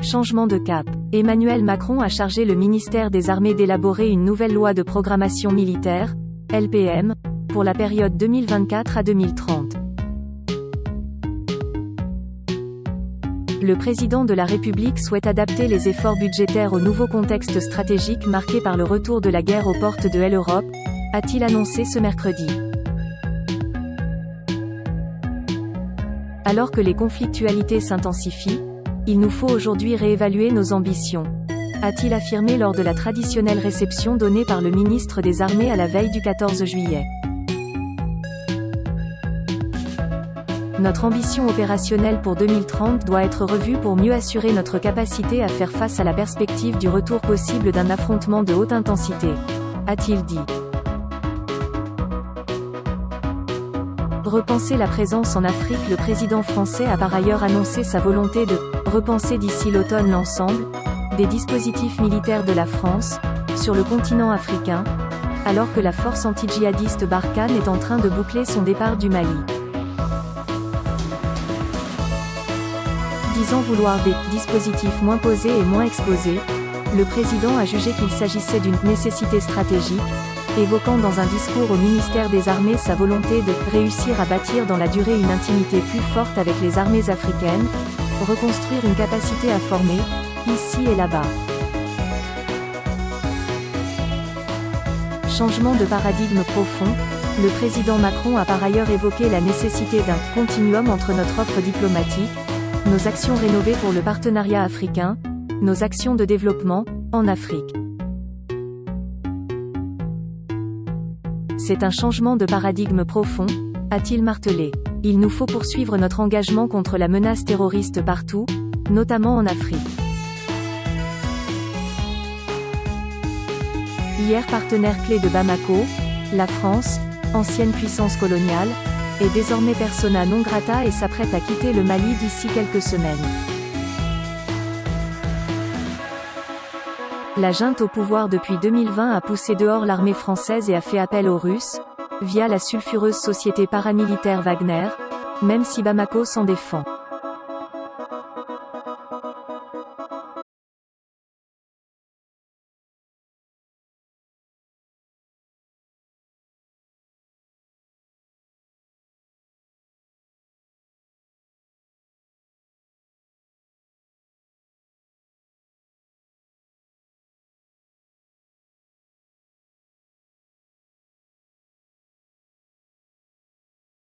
Changement de cap. Emmanuel Macron a chargé le ministère des Armées d'élaborer une nouvelle loi de programmation militaire, LPM, pour la période 2024 à 2030. Le président de la République souhaite adapter les efforts budgétaires au nouveau contexte stratégique marqué par le retour de la guerre aux portes de l'Europe, a-t-il annoncé ce mercredi. Alors que les conflictualités s'intensifient, il nous faut aujourd'hui réévaluer nos ambitions, a-t-il affirmé lors de la traditionnelle réception donnée par le ministre des Armées à la veille du 14 juillet. Notre ambition opérationnelle pour 2030 doit être revue pour mieux assurer notre capacité à faire face à la perspective du retour possible d'un affrontement de haute intensité, a-t-il dit. Repenser la présence en Afrique. Le président français a par ailleurs annoncé sa volonté de repenser d'ici l'automne l'ensemble des dispositifs militaires de la France sur le continent africain, alors que la force anti-djihadiste Barkhane est en train de boucler son départ du Mali. Disant vouloir des dispositifs moins posés et moins exposés, le président a jugé qu'il s'agissait d'une nécessité stratégique, évoquant dans un discours au ministère des Armées sa volonté de réussir à bâtir dans la durée une intimité plus forte avec les armées africaines, reconstruire une capacité à former, ici et là-bas. Changement de paradigme profond. Le président Macron a par ailleurs évoqué la nécessité d'un continuum entre notre offre diplomatique, nos actions rénovées pour le partenariat africain, nos actions de développement, en Afrique. C'est un changement de paradigme profond, a-t-il martelé. Il nous faut poursuivre notre engagement contre la menace terroriste partout, notamment en Afrique. Hier partenaire clé de Bamako, la France, ancienne puissance coloniale, est désormais persona non grata et s'apprête à quitter le Mali d'ici quelques semaines. La junte au pouvoir depuis 2020 a poussé dehors l'armée française et a fait appel aux Russes, via la sulfureuse société paramilitaire Wagner, même si Bamako s'en défend.